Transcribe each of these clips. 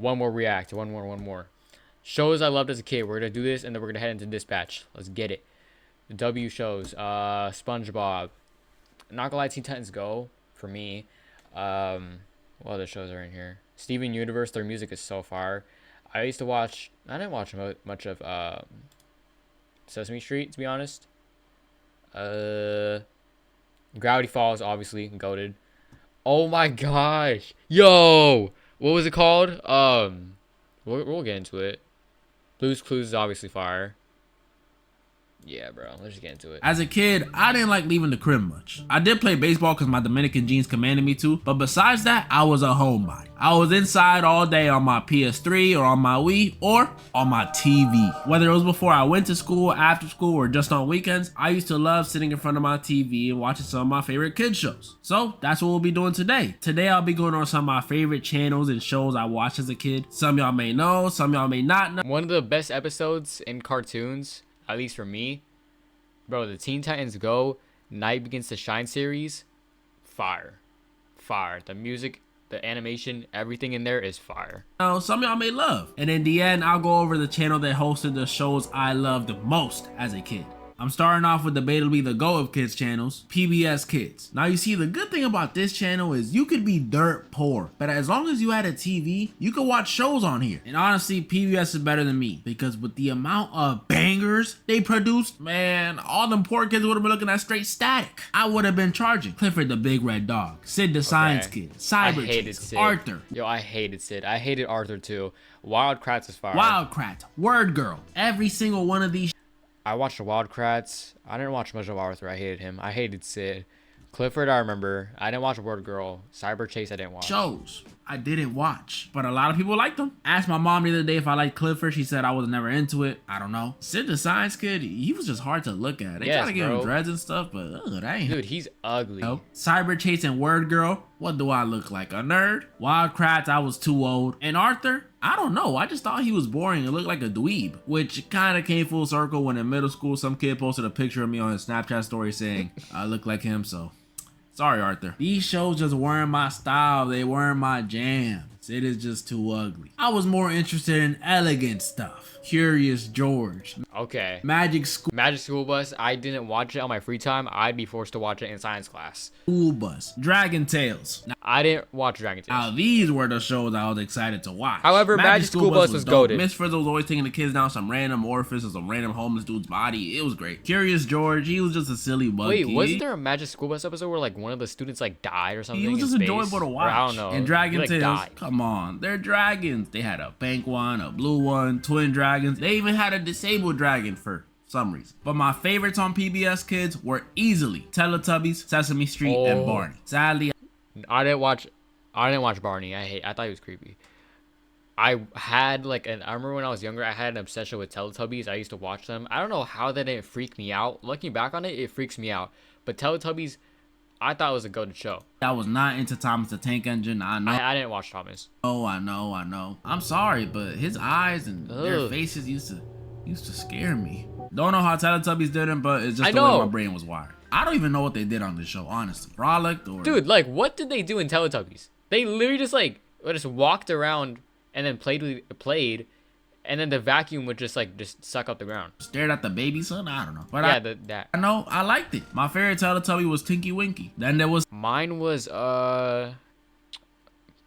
One more react. One more. Shows I loved as a kid. We're gonna do this, and then we're gonna head into dispatch. Let's get it. The W shows. SpongeBob. Not gonna lie, Teen Titans Go for me. What other shows are in here? Steven Universe. Their music is so fire. I used to watch. I didn't watch much of Sesame Street, to be honest. Gravity Falls, obviously goated. Oh my gosh, yo, what was it called? We'll get into it. Blue's Clues is obviously fire. Yeah, bro, let's just get into it. As a kid, I didn't like leaving the crib much. I did play baseball because my Dominican genes commanded me to, but besides that, I was a homebody. I was inside all day on my PS3 or on my Wii or on my TV. Whether it was before I went to school, after school, or just on weekends, I used to love sitting in front of my TV and watching some of my favorite kids shows. So that's what we'll be doing today. Today I'll be going on some of my favorite channels and shows I watched as a kid. Some y'all may know, some y'all may not know. One of the best episodes in cartoons, at least for me, bro, the Teen Titans Go Night Begins to Shine series, fire. The music, the animation, everything in there is fire. Some y'all may love. And in the end, I'll go over the channel that hosted the shows I loved the most as a kid. I'm starting off with debatably the Go of Kids channels, PBS Kids. Now you see, the good thing about this channel is you could be dirt poor, but as long as you had a TV, you could watch shows on here. And honestly, PBS is better than me because with the amount of bangers they produced, man, all them poor kids would have been looking at straight static. I would have been charging Clifford the Big Red Dog, Sid the Science Kid, Cyber Chase, Arthur. Yo, I hated Sid. I hated Arthur too. Wild Kratts is fire. Wild Kratts, Word Girl, every single one of these. I watched the Wild Kratts. I didn't watch much of Arthur. I hated him. I hated Sid. Clifford, I remember. I didn't watch Word Girl. Cyber Chase, I didn't watch. Shows I didn't watch, but a lot of people liked them. Asked my mom the other day if I liked Clifford. She said I was never into it. I don't know. Sid the Science Kid, he was just hard to look at. They try to give him dreads and stuff, but that ain't. Dude, he's ugly. No. Cyber Chase and Word Girl, what do I look like? A nerd? Wild Kratts, I was too old. And Arthur, I don't know. I just thought he was boring and looked like a dweeb, which kind of came full circle when in middle school, some kid posted a picture of me on his Snapchat story saying I look like him, so sorry, Arthur. These shows just weren't my style. They weren't my jam. It is just too ugly. I was more interested in elegant stuff. Curious George. Okay. Magic School Bus. I didn't watch it on my free time. I'd be forced to watch it in science class. School Bus. Dragon Tales. Now, I didn't watch Dragon Tales. Now these were the shows I was excited to watch. However, Magic School Bus was goated. Miss Frizzle was always taking the kids down some random orifice or some random homeless dude's body. It was great. Curious George, he was just a silly bug. Wait, wasn't there a Magic School Bus episode where like one of the students like died or something? He was just enjoyable to watch. Or, I don't know. And Dragon Tales, died. come on, they're dragons. They had a pink one, a blue one, twin dragons. They even had a disabled dragon for some reason. But my favorites on PBS Kids were easily Teletubbies, Sesame Street, and Barney. Sadly, I didn't watch Barney. I thought he was creepy. I remember when I was younger, I had an obsession with Teletubbies. I used to watch them. I don't know how that didn't freak me out. Looking back on it, it freaks me out. But Teletubbies, I thought it was a good show. I was not into Thomas the Tank Engine. I know. I didn't watch Thomas. Oh, I know. I'm sorry, but his eyes and their faces used to scare me. Don't know how Teletubbies did it, but it's just the way my brain was wired. I don't even know what they did on this show, honestly. Frolicked or... Dude, like, what did they do in Teletubbies? They literally just walked around and then played, and then the vacuum would just suck up the ground. Stared at the baby son? I don't know. But yeah, that. I know, I liked it. My favorite Teletubby was Tinky Winky. Then there was... Mine was,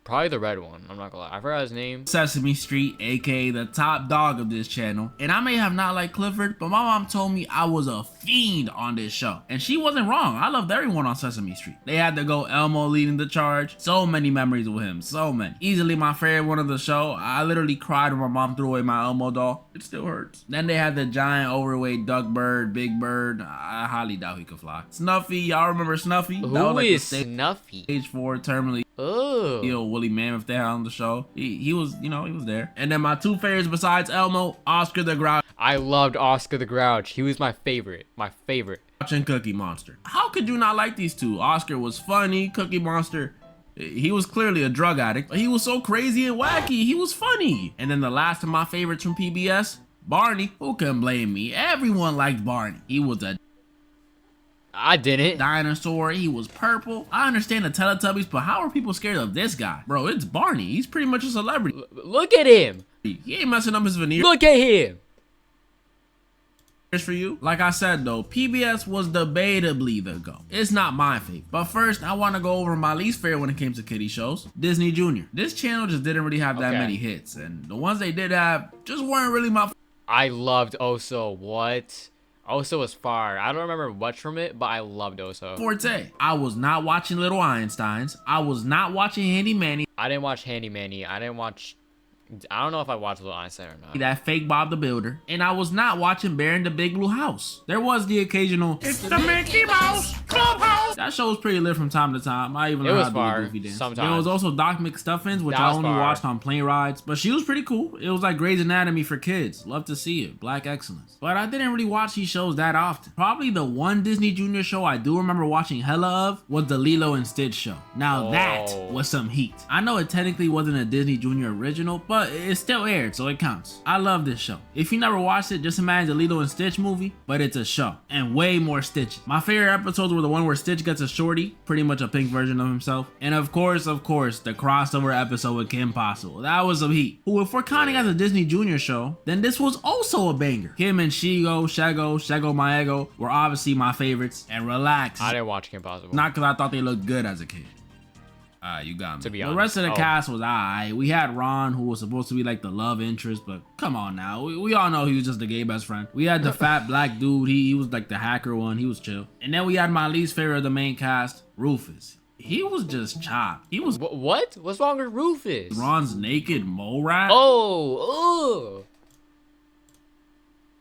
probably the red one. I'm not gonna lie. I forgot his name. Sesame Street, aka the top dog of this channel. And I may have not liked Clifford, but my mom told me I was a fiend on this show. And she wasn't wrong. I loved everyone on Sesame Street. They had to go Elmo leading the charge. So many memories with him. So many. Easily my favorite one of the show. I literally cried when my mom threw away my Elmo doll. It still hurts. Then they had the giant overweight duck bird, Big Bird. I highly doubt he could fly. Snuffy, y'all remember Snuffy? Who is Snuffy? Stage 4 terminally. Oh, Woolly Mammoth they had on the show. He was, he was there. And then my two favorites besides Elmo, Oscar the Grouch. I loved Oscar the Grouch. He was my favorite. And Cookie Monster. How could you not like these two? Oscar was funny. Cookie Monster, he was clearly a drug addict. He was so crazy and wacky. He was funny. And then the last of my favorites from PBS, Barney. Who can blame me? Everyone liked Barney. He was a I didn't. Dinosaur, he was purple. I understand the Teletubbies, but how are people scared of this guy? Bro, it's Barney. He's pretty much a celebrity. Look at him. He ain't messing up his veneer. Look at him. For you, like I said though, PBS was debatably the GOAT. It's not my favorite, but first I want to go over my least favorite when it came to kiddie shows. Disney Junior. This channel just didn't really have that many hits, and the ones they did have just weren't really my. I loved Oso. What? Oso was fire. I don't remember much from it, but I loved Oso. Forte. I was not watching Little Einsteins. I was not watching Handy Manny. I didn't watch Handy Manny. I don't know if I watched Little Einstein or not. That fake Bob the Builder. And I was not watching Bear in the Big Blue House. There was the occasional "It's the Mickey Mouse Clubhouse." That show was pretty lit from time to time. I even learned how to do a goofy dance. Sometimes. There was also Doc McStuffins, which I only watched on plane rides. But she was pretty cool. It was like Grey's Anatomy for kids. Love to see it. Black excellence. But I didn't really watch these shows that often. Probably the one Disney Junior show I do remember watching hella of was the Lilo and Stitch show. Now that was some heat. I know it technically wasn't a Disney Junior original, but it still aired, so it counts. I love this show. If you never watched it, just imagine the Lilo and Stitch movie, but it's a show and way more Stitch. My favorite episodes were the one where Stitch gets a shorty, pretty much a pink version of himself, and of course, the crossover episode with Kim Possible. That was some heat. Who, if we're counting as a Disney Junior show, then this was also a banger. Kim and Shego, Shego My Ego were obviously my favorites. And relax, I didn't watch Kim Possible. Not because I thought they looked good as a kid. You got me. To be the honest. rest of the cast was alright. We had Ron, who was supposed to be like the love interest, but come on now. We all know he was just the gay best friend. We had the fat black dude. He was like the hacker one. He was chill. And then we had my least favorite of the main cast, Rufus. He was just chopped. He was... What? What's wrong with Rufus? Ron's naked mole rat? Oh, ugh.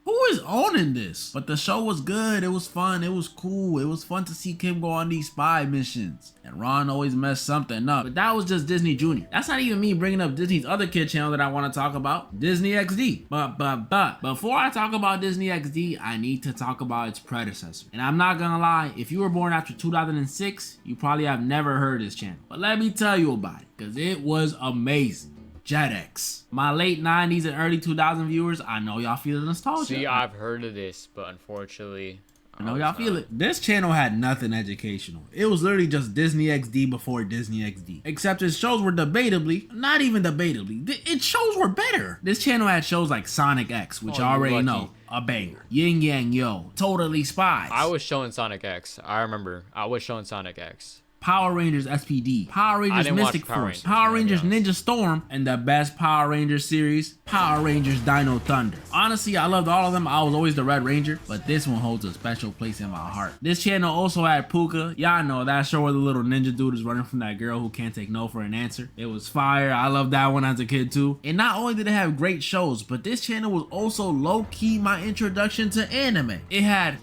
Who is owning this? But the show was good. It was fun. It was cool. It was fun to see Kim go on these spy missions. And Ron always messed something up. But that was just Disney Junior. That's not even me bringing up Disney's other kid channel that I want to talk about, Disney XD. But before I talk about Disney XD, I need to talk about its predecessor. And I'm not gonna lie, if you were born after 2006, you probably have never heard this channel. But let me tell you about it, because it was amazing. JetX. My late 90s and early 2000 viewers, I know y'all feel the nostalgia. See, I've heard of this, but unfortunately, I know y'all feel it. This channel had nothing educational. It was literally just Disney XD before Disney XD. Except its shows were debatably, not even debatably, its shows were better. This channel had shows like Sonic X, which I already know, a banger. Yin Yang Yo, Totally Spies. I was showing Sonic X. I remember. I was showing Sonic X. Power Rangers SPD, Power Rangers Mystic Force, Power Rangers Ninja Storm, and the best Power Rangers series, Power Rangers Dino Thunder. Honestly, I loved all of them. I was always the Red Ranger, but this one holds a special place in my heart. This channel also had Puka. Y'all know that show where the little ninja dude is running from that girl who can't take no for an answer. It was fire. I loved that one as a kid too. And not only did it have great shows, but this channel was also low-key my introduction to anime. It had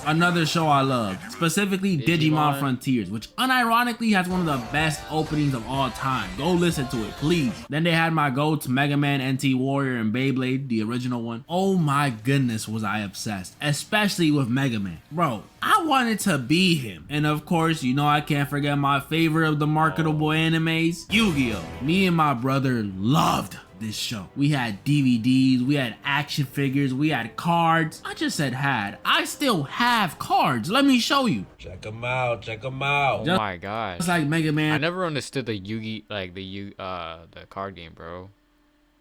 another show I loved, specifically Digimon Frontiers, which unironically has one of the best openings of all time. Go listen to it, please. Then they had my go-to Mega Man, NT Warrior, and Beyblade, the original one. Oh my goodness, was I obsessed, especially with Mega Man. Bro, I wanted to be him. And of course, you know I can't forget my favorite of the marketable animes, Yu-Gi-Oh! Me and my brother loved this show. We had DVDs, we had action figures, we had cards. I just said had. I still have cards. Let me show you. Check them out, check them out. Oh my god. It's like Mega Man. I never understood the Yugi, like the card game, bro.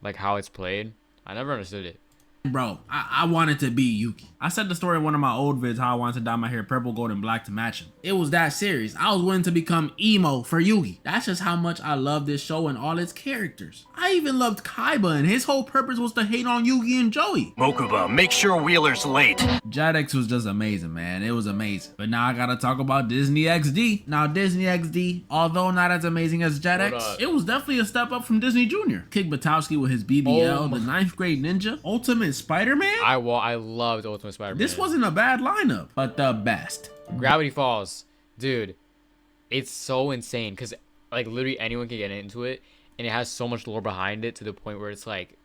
Like how it's played. I never understood it. Bro, I wanted to be Yuki. I said the story in one of my old vids how I wanted to dye my hair purple, gold, and black to match him. It was that serious. I was willing to become emo for Yugi. That's just how much I love this show and all its characters. I even loved Kaiba, and his whole purpose was to hate on Yugi and Joey. Mokuba, make sure Wheeler's late. JetX was just amazing, man. It was amazing. But now I gotta talk about Disney XD. Now Disney XD, although not as amazing as JetX, it was definitely a step up from Disney Junior. Kick Butowski with his BBL, the 9th grade ninja, Ultimate Spider-Man. I loved Ultimate Spider-Man. This wasn't a bad lineup, but the best. Gravity Falls, dude. It's so insane because like literally anyone can get into it, and it has so much lore behind it to the point where it's like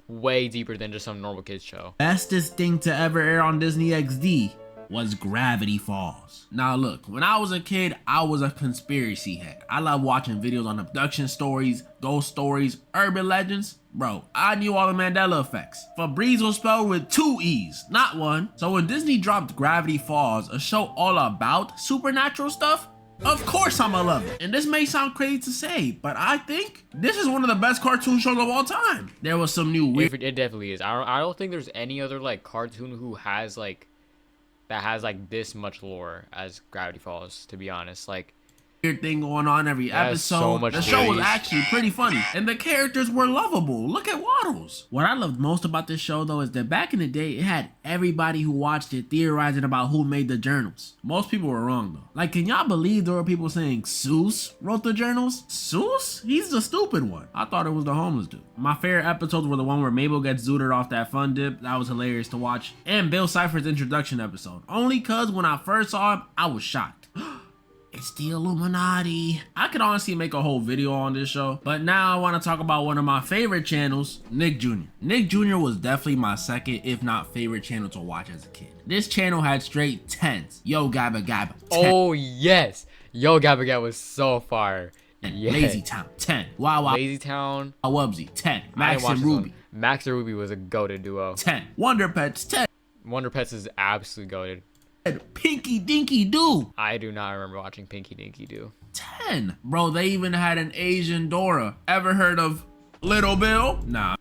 way deeper than just some normal kids show. Bestest thing to ever air on Disney XD, was Gravity Falls. Now look, when I was a kid, I was a conspiracy head. I love watching videos on abduction stories, ghost stories, urban legends. Bro, I knew all the Mandela effects. Febreze was spelled with 2 E's, not 1. So when Disney dropped Gravity Falls, a show all about supernatural stuff, of course I'ma love it. And this may sound crazy to say, but I think this is one of the best cartoon shows of all time. There was some new weird... It definitely is. I don't think there's any other like cartoon who has like that has like this much lore as Gravity Falls, to be honest. Like, weird thing going on every episode. So much the show was praise. actually pretty funny, and the characters were lovable. Look at Waddles. What I loved most about this show, though, is that back in the day, it had everybody who watched it theorizing about who made the journals. Most people were wrong, though. Like, can y'all believe there were people saying Seuss wrote the journals? Seuss? He's the stupid one. I thought it was the homeless dude. My favorite episodes were the one where Mabel gets zooted off that fun dip. That was hilarious to watch. And Bill Cipher's introduction episode. Only cause when I first saw him, I was shocked. It's the Illuminati. I could honestly make a whole video on this show, but now I want to talk about one of my favorite channels, Nick Jr. Nick Jr. was definitely my second, if not favorite channel to watch as a kid. This channel had straight 10s. Yo Gabba Gabba. 10. oh yes, Yo Gabba Gabba was so fire. Yeah. Lazy Town 10. Wow Wow Lazy Town. Wubsy 10. I didn't Max watch and this one. Ruby Max and Ruby was a goated duo. 10. Wonder Pets 10. Wonder Pets is absolutely goated. Pinky Dinky Doo I do not remember watching Pinky Dinky Doo. 10. Bro, they even had an Asian Dora. Ever heard of Little Bill? Nah,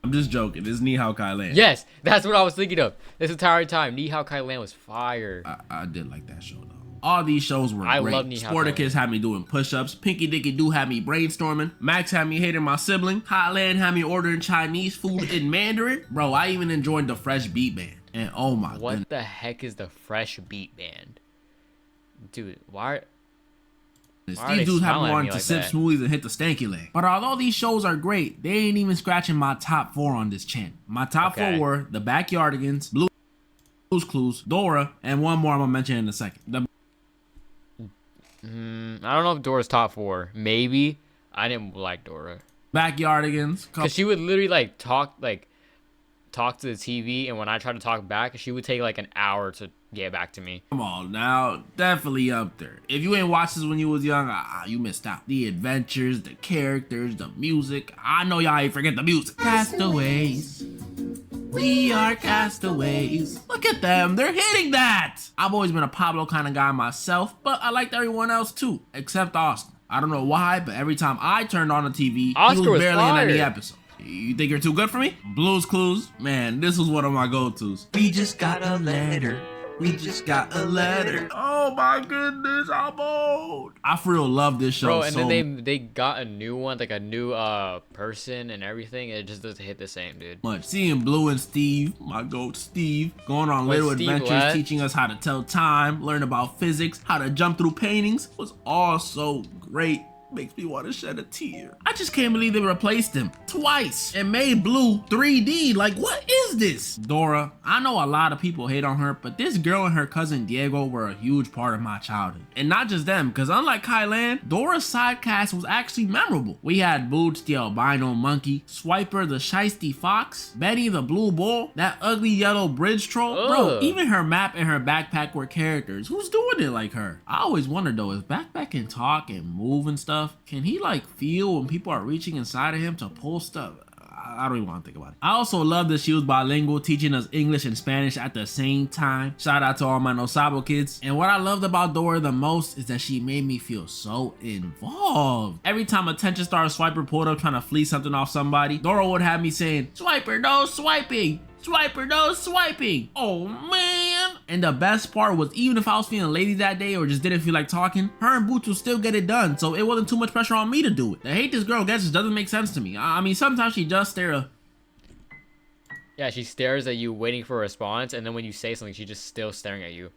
I'm just joking. It's Ni Hao Kai Lan. Yes, that's what I was thinking of this entire time. Ni Hao Kai Lan was fire. I did like that show though. All these shows were I great. love Ni Hao Kai Sporticus had me doing push-ups. Pinky Dinky Doo had me brainstorming. Max had me hating my sibling. Hotland had me ordering Chinese food in Mandarin. Bro, I even enjoyed the Fresh Beat Band. And oh my What goodness. the heck is the Fresh Beat Band? Dude, why? Why are they These dudes have me smiling at wanting me to like sip that? smoothies and hit the stanky leg. But although these shows are great, they ain't even scratching my top 4 on this channel. My top Okay. 4 were The Backyardigans, Blue's Clues, Dora, and one more I'm gonna mention in a second. I don't know if Dora's top 4. Maybe. I didn't like Dora. Backyardigans. Cause she would literally like talk to the TV, and when I tried to talk back, she would take like an hour to get back to me. Come on now, definitely up there. If you ain't watched this when you was young, you missed out. The adventures, the characters, the music. I know y'all ain't forget the music. Castaways. We are castaways. Look at them, they're hitting that. I've always been a Pablo kind of guy myself, but I liked everyone else too, except Austin. I don't know why, but every time I turned on the TV, Oscar he was was barely in any fire. episode. You think you're too good for me? Blue's Clues, man, this was one of my go-tos. We just got a letter. We just got a letter. Oh my goodness, I'm old. I for real love this show. Bro, and so then they got a new one, like a new person and everything. It just doesn't hit the same, dude. much. Seeing Blue and Steve, my goat Steve, going on What, little Steve adventures, what? teaching us how to tell time, learn about physics, how to jump through paintings was all so great. Makes me want to shed a tear. I just can't believe they replaced him twice and made Blue 3D. Like, what is this? Dora, I know a lot of people hate on her, but this girl and her cousin Diego were a huge part of my childhood. And not just them, because unlike Kylan, Dora's side cast was actually memorable. We had Boots the albino monkey, Swiper the shiesty fox, Betty the blue bull, that ugly yellow bridge troll. Bro, Ugh. even her map and her backpack were characters. Who's doing it like her? I always wondered though, if backpack can talk and move and stuff, can he like feel when people are reaching inside of him to pull stuff? I don't even want to think about it. I also love that she was bilingual, teaching us English and Spanish at the same time. Shout out to all my No Sabo kids. And what I loved about Dora the most is that she made me feel so involved. Every time attention star Swiper pulled up trying to flee something off somebody, Dora would have me saying, "Swiper, no swiping! Swiper, no swiping!" Oh man! And the best part was, even if I was feeling lazy that day or just didn't feel like talking, her and Boots would still get it done, so it wasn't too much pressure on me to do it. The hate this girl gets just doesn't make sense to me. I mean, sometimes she just stare. Yeah, she stares at you waiting for a response, and then when you say something, she's just still staring at you.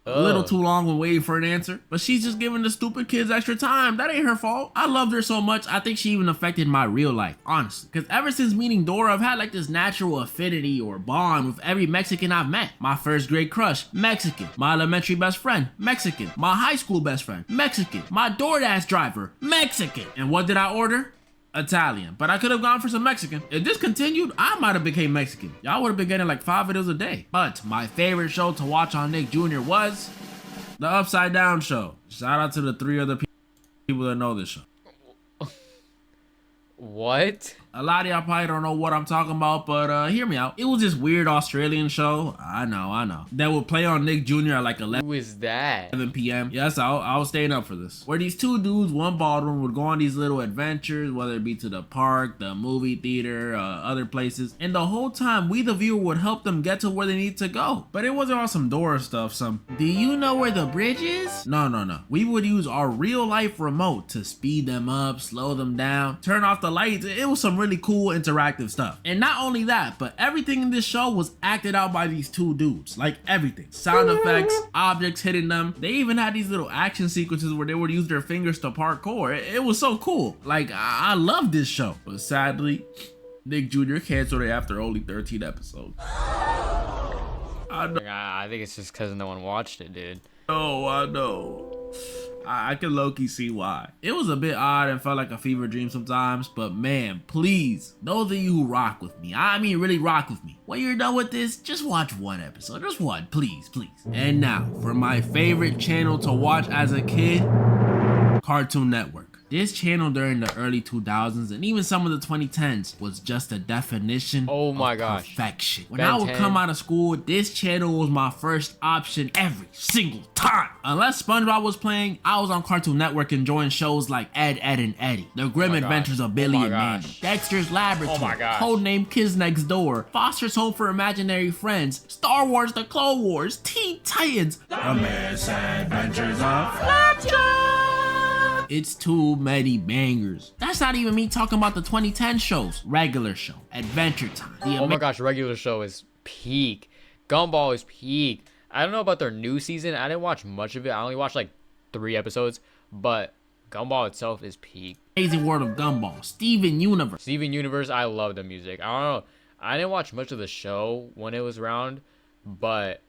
A little Ugh. too long when waiting for an answer, but she's just giving the stupid kids extra time. That ain't her fault. I loved her so much, I think she even affected my real life, honestly. Because ever since meeting Dora, I've had like this natural affinity or bond with every Mexican I've met. My first grade crush, Mexican. My elementary best friend, Mexican. My high school best friend, Mexican. My DoorDash driver, Mexican. And what did I order? Italian, but I could have gone for some Mexican. If this continued, I might have became Mexican. Y'all would have been getting like 5 videos a day. But my favorite show to watch on Nick Jr. was the Upside Down Show. Shout out to the 3 other people that know this show. What? A lot of y'all probably don't know what I'm talking about, but hear me out. It was this weird Australian show, I know, that would play on Nick Jr. at like 11 Who is that? p.m. Yes, I was staying up for this. Where these 2 dudes, one bald one, would go on these little adventures, whether it be to the park, the movie theater, other places. And the whole time, we the viewer would help them get to where they need to go. But it wasn't on some Dora stuff, some, do you know where the bridge is? No. We would use our real life remote to speed them up, slow them down, turn off the lights. It was some really cool interactive stuff. And not only that, but everything in this show was acted out by these 2 dudes. Like everything. Sound effects, objects hitting them. They even had these little action sequences where they would use their fingers to parkour. It was so cool. Like, I love this show. But sadly, Nick Jr. canceled it after only 13 episodes. I think it's just because no one watched it, dude. I know. I can low-key see why. It was a bit odd and felt like a fever dream sometimes, but man, please, those of you who rock with me, I mean really rock with me, when you're done with this, just watch 1 episode, just 1, please. And now, for my favorite channel to watch as a kid, Cartoon Network. This channel during the early 2000s and even some of the 2010s was just a definition of perfection. When I would come out of school, this channel was my first option every single time. Unless SpongeBob was playing, I was on Cartoon Network enjoying shows like Ed, Ed and Eddie, The Grim Adventures of Billy and Mandy, Dexter's Laboratory, Codename Kids Next Door, Foster's Home for Imaginary Friends, Star Wars The Clone Wars, Teen Titans, The Misadventures of Flapjack. It's too many bangers. That's not even me talking about the 2010 shows. Regular Show, Adventure Time. Oh my gosh, Regular Show is peak. Gumball is peak. I don't know about their new season. I didn't watch much of it. I only watched like 3 episodes, but Gumball itself is peak. Amazing World of Gumball, Steven Universe. Steven Universe, I love the music. I don't know. I didn't watch much of the show when it was around, but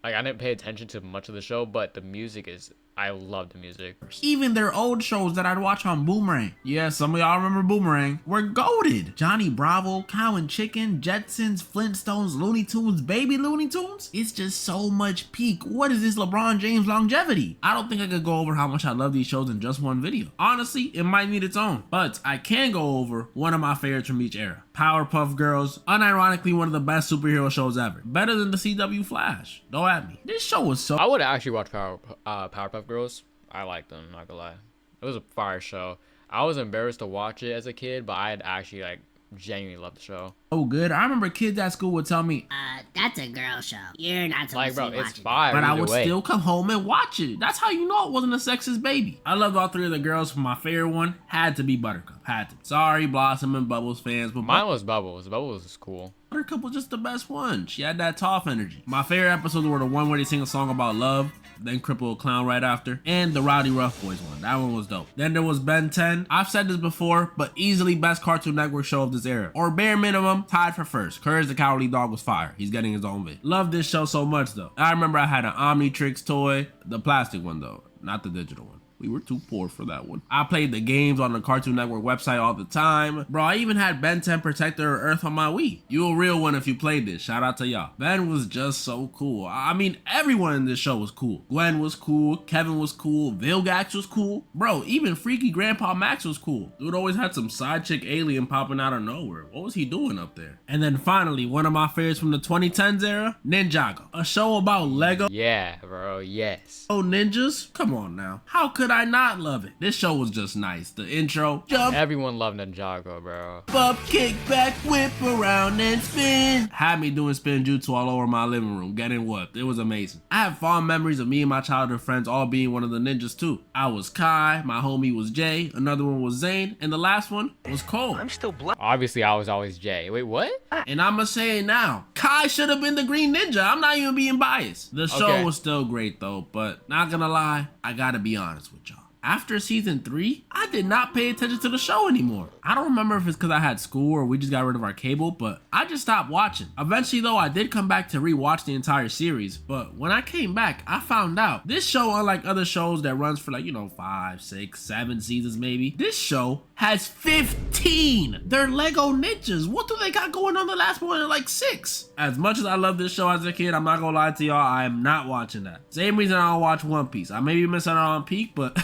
like I didn't pay attention to much of the show, but the music is, I love the music. Even their old shows that I'd watch on Boomerang. Yeah, some of y'all remember Boomerang. Were goated. Johnny Bravo, Cow and Chicken, Jetsons, Flintstones, Looney Tunes, Baby Looney Tunes. It's just so much peak. What is this LeBron James longevity? I don't think I could go over how much I love these shows in just one video. Honestly, it might need its own. But I can go over one of my favorites from each era. Powerpuff Girls, unironically one of the best superhero shows ever. Better than the CW Flash. Don't at me. This show was so... I would actually watch Powerpuff Girls. I liked them, not gonna lie. It was a fire show. I was embarrassed to watch it as a kid, but I had actually like genuinely loved the show. Oh, good. I remember kids at school would tell me, that's a girl show. You're not supposed like, bro, to be it's watching fire. But I would still come home and watch it. That's how you know it wasn't a sexist baby. I loved all 3 of the girls, but my favorite one had to be Buttercup. Had to. Sorry, Blossom and Bubbles fans, but mine was Bubbles. Bubbles was cool. Buttercup was just the best one. She had that tough energy. My favorite episodes were the one where they sing a song about love, then Cripple a Clown right after, and the Rowdy Rough Boys one. That one was dope. Then there was Ben 10. I've said this before, but easily best Cartoon Network show of this era. Or bare minimum, tied for first. Courage the Cowardly Dog was fire. He's getting his own vid. Love this show so much though. I remember I had an Omnitrix toy, the plastic one though, not the digital one. We were too poor for that one. I played the games on the Cartoon Network website all the time. Bro, I even had Ben 10 Protector Earth on my Wii. You a real one if you played this. Shout out to y'all. Ben was just so cool. I mean, everyone in this show was cool. Gwen was cool. Kevin was cool. Vilgax was cool. Bro, even Freaky Grandpa Max was cool. Dude always had some side chick alien popping out of nowhere. What was he doing up there? And then finally, one of my favorites from the 2010s era, Ninjago. A show about Lego. Yeah, bro, yes. Oh, ninjas? Come on now. How could I not love it? This show was just nice. The intro, jump, everyone loved Ninjago, bro. Up, kick back, whip around and spin. Had me doing spin jutsu all over my living room, getting whooped. It was amazing. I have fond memories of me and my childhood friends all being one of the ninjas too. I was Kai, my homie was Jay, another one was Zane, and the last one was Cole. I'm still black. Obviously, I was always Jay. Wait, what? And I'ma say it now. Kai should have been the Green Ninja. I'm not even being biased. The show was still great though, but not gonna lie, I gotta be honest with y'all. After season 3, I I did not pay attention to the show anymore. I don't remember if it's because I had school or we just got rid of our cable, but I just stopped watching. Eventually though, I did come back to rewatch the entire series, but when I came back, I found out this show, unlike other shows that runs for like, you know, 5, 6, 7 seasons maybe, this show has 15. They're Lego ninjas. What do they got going on? The last one in like 6. As much as I love this show as a kid, I'm not gonna lie to y'all, I am not watching that. Same reason I don't watch One Piece. I may be missing out on Peak, but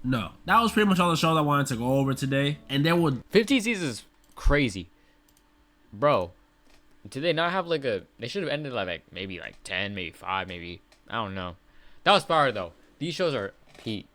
no. That was pretty much all the shows I wanted to go over today. And there were 15 seasons is crazy. Bro, did they not have like a... They should have ended like maybe like 10, maybe 5, maybe... I don't know. That was fire though. These shows are peak.